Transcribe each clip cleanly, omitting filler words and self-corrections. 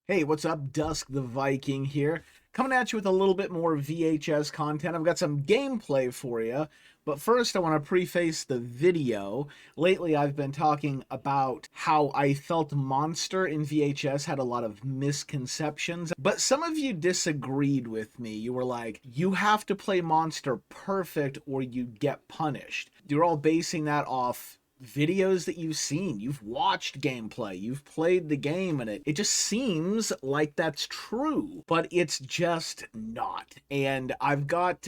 Hey, what's up? Dusk the Viking here, coming at you with a little bit more VHS content. I've got some gameplay for you, but first I want to preface the video. Lately, I've been talking about how I felt Monster in VHS had a lot of misconceptions, but some of you disagreed with me. You were like, you have to play Monster perfect or you get punished. You're all basing that off videos that you've seen. You've watched gameplay, you've played the game, and it just seems like that's true, but it's just not. And I've got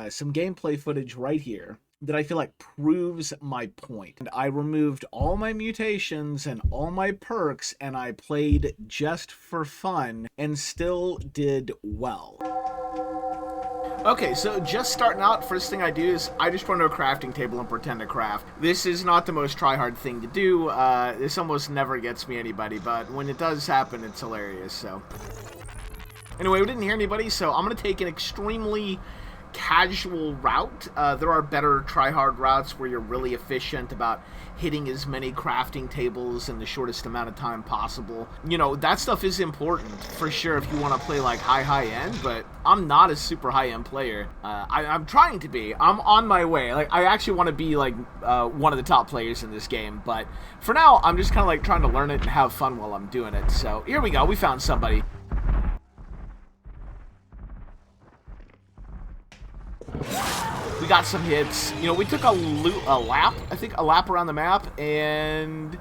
some gameplay footage right here that I feel like proves my point. And I removed all my mutations and all my perks, and I played just for fun and still did well. Okay, so just starting out, first thing I do is I just run to a crafting table and pretend to craft. This is not the most try-hard thing to do. This almost never gets me anybody, but when it does happen, it's hilarious, so. Anyway, we didn't hear anybody, so I'm going to take an extremely casual route. There are better try-hard routes where you're really efficient about hitting as many crafting tables in the shortest amount of time possible. You know, that stuff is important for sure if you want to play like high end, but I'm not a super high-end player. I'm trying to be. I'm on my way. Like, I actually want to be like one of the top players in this game, but for now, I'm just kind of like trying to learn it and have fun while I'm doing it. So here we go. We found somebody. We got some hits. You know, we took a lap around the map, and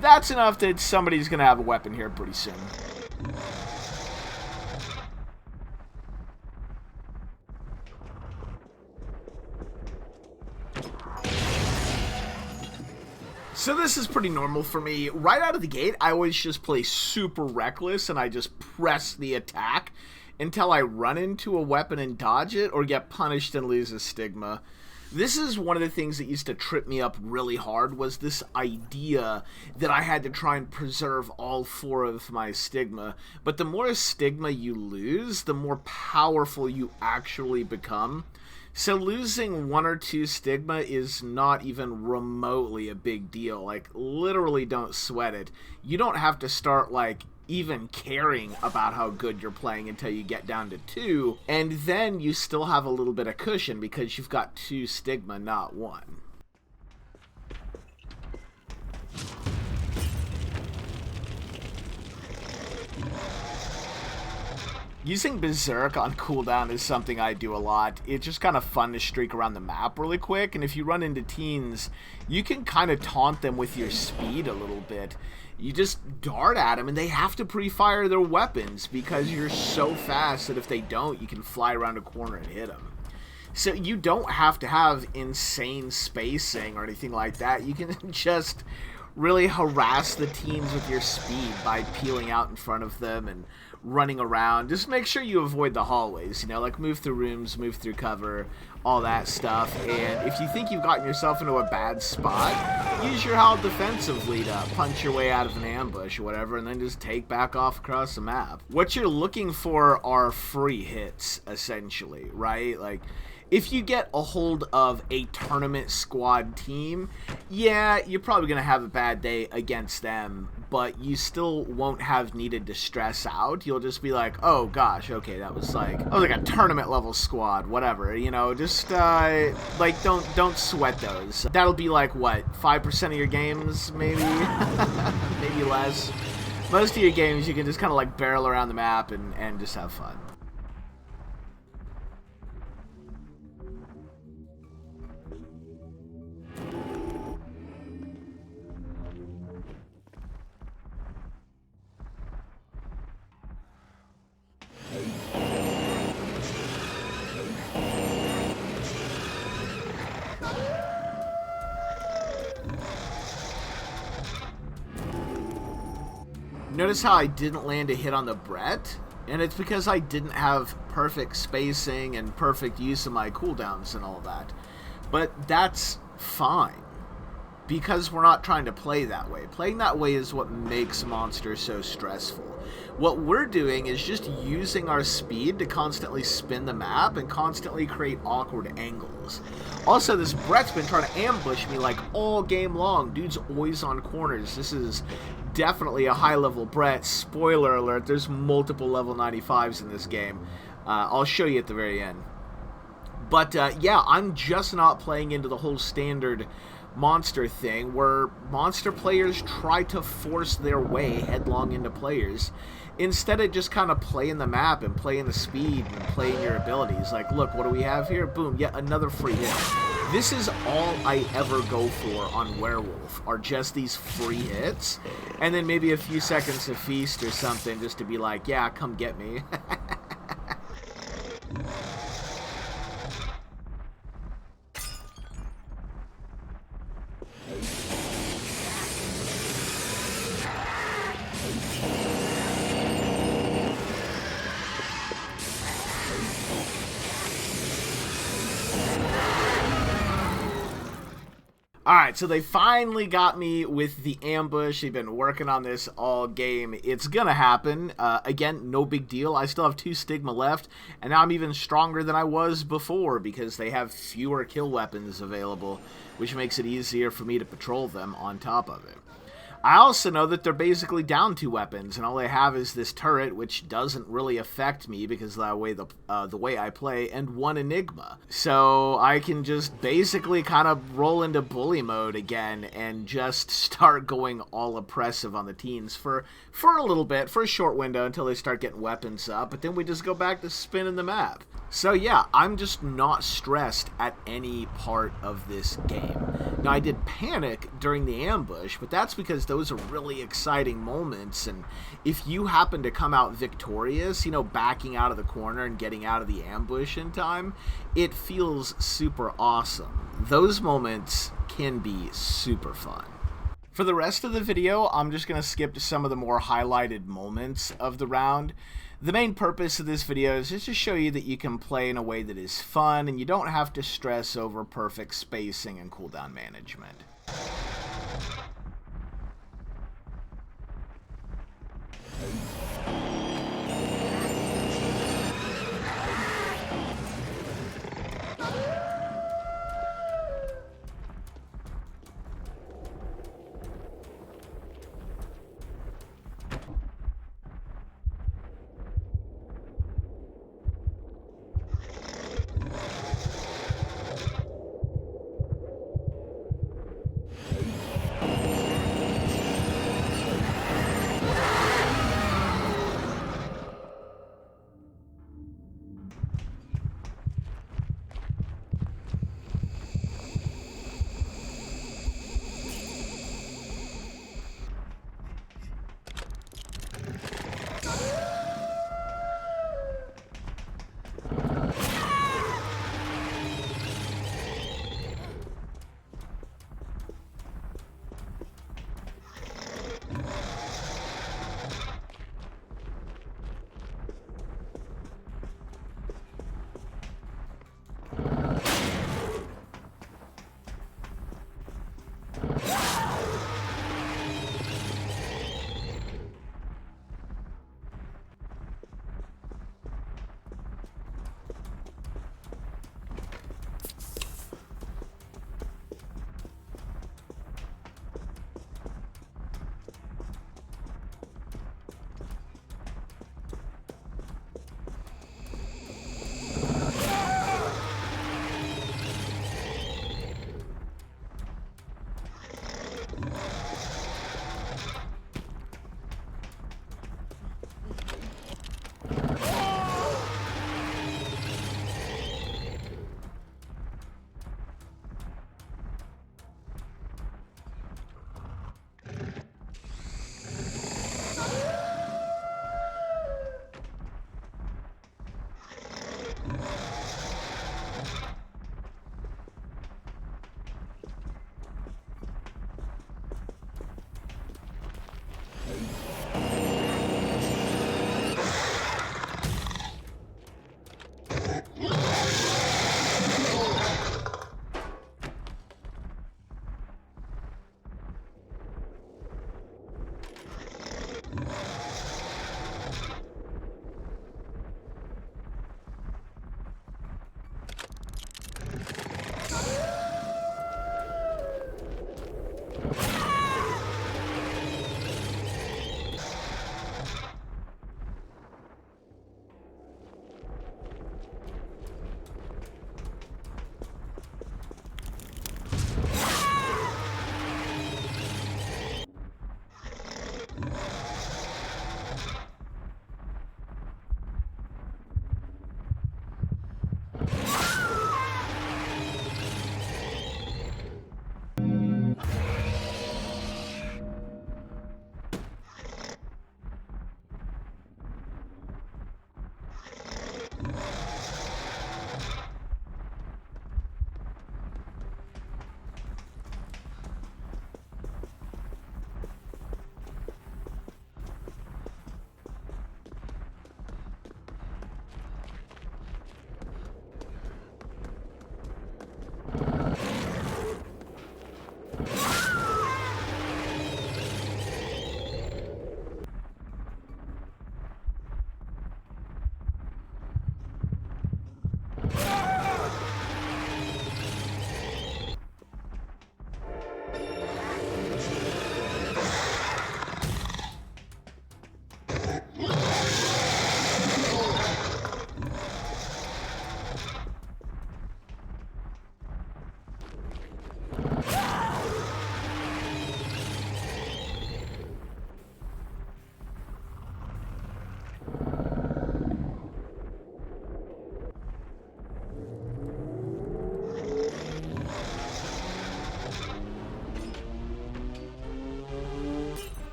that's enough that somebody's gonna have a weapon here pretty soon. So this is pretty normal for me. Right out of the gate, I always just play super reckless, and I just press the attack until I run into a weapon and dodge it, or get punished and lose a stigma. This is one of the things that used to trip me up really hard, was this idea that I had to try and preserve all 4 of my stigma. But the more stigma you lose, the more powerful you actually become. So losing 1 or 2 stigma is not even remotely a big deal. Like, literally don't sweat it. You don't have to start, like, even caring about how good you're playing until you get down to 2, and then you still have a little bit of cushion because you've got 2 stigma, not 1. Using Berserk on cooldown is something I do a lot. It's just kind of fun to streak around the map really quick, and if you run into teens, you can kind of taunt them with your speed a little bit. You just dart at them, and they have to pre-fire their weapons because you're so fast that if they don't, you can fly around a corner and hit them. So you don't have to have insane spacing or anything like that. You can just really harass the teams with your speed by peeling out in front of them and running around. Just make sure you avoid the hallways, you know, like move through rooms, move through cover, all that stuff. And if you think you've gotten yourself into a bad spot, use your howl defensively to punch your way out of an ambush or whatever, and then just take back off across the map. What you're looking for are free hits, essentially, right? Like, if you get a hold of a tournament squad team, yeah, you're probably going to have a bad day against them, but you still won't have needed to stress out. You'll just be like, oh gosh, okay, that was like a tournament level squad, whatever, you know, just, like, don't sweat those. That'll be like, what, 5% of your games, maybe? Maybe less. Most of your games, you can just kind of, like, barrel around the map and just have fun. Notice how I didn't land a hit on the Brett? And it's because I didn't have perfect spacing and perfect use of my cooldowns and all that. But that's fine, because we're not trying to play that way. Playing that way is what makes Monster so stressful. What we're doing is just using our speed to constantly spin the map and constantly create awkward angles. Also, this Brett's been trying to ambush me like all game long. Dude's always on corners. This is definitely a high-level Brett. Spoiler alert, there's multiple level 95s in this game. I'll show you at the very end. But yeah, I'm just not playing into the whole standard monster thing where monster players try to force their way headlong into players instead of just kind of playing the map and playing the speed and playing your abilities. Like, look, what do we have here? Boom, yet another free hit. This is all I ever go for on Werewolf, are just these free hits, and then maybe a few seconds of feast or something just to be like, yeah, come get me. Alright, so they finally got me with the ambush. They've been working on this all game. It's gonna happen. Again, no big deal. I still have 2 stigma left, and now I'm even stronger than I was before because they have fewer kill weapons available, which makes it easier for me to patrol them on top of it. I also know that they're basically down 2 weapons, and all they have is this turret, which doesn't really affect me because of the way I play, and 1 Enigma. So I can just basically kind of roll into bully mode again and just start going all oppressive on the teens for a little bit, for a short window until they start getting weapons up, but then we just go back to spinning the map. So yeah, I'm just not stressed at any part of this game. Now, I did panic during the ambush, but that's because those are really exciting moments, and if you happen to come out victorious, you know, backing out of the corner and getting out of the ambush in time, it feels super awesome. Those moments can be super fun. For the rest of the video, I'm just going to skip to some of the more highlighted moments of the round. The main purpose of this video is just to show you that you can play in a way that is fun and you don't have to stress over perfect spacing and cooldown management.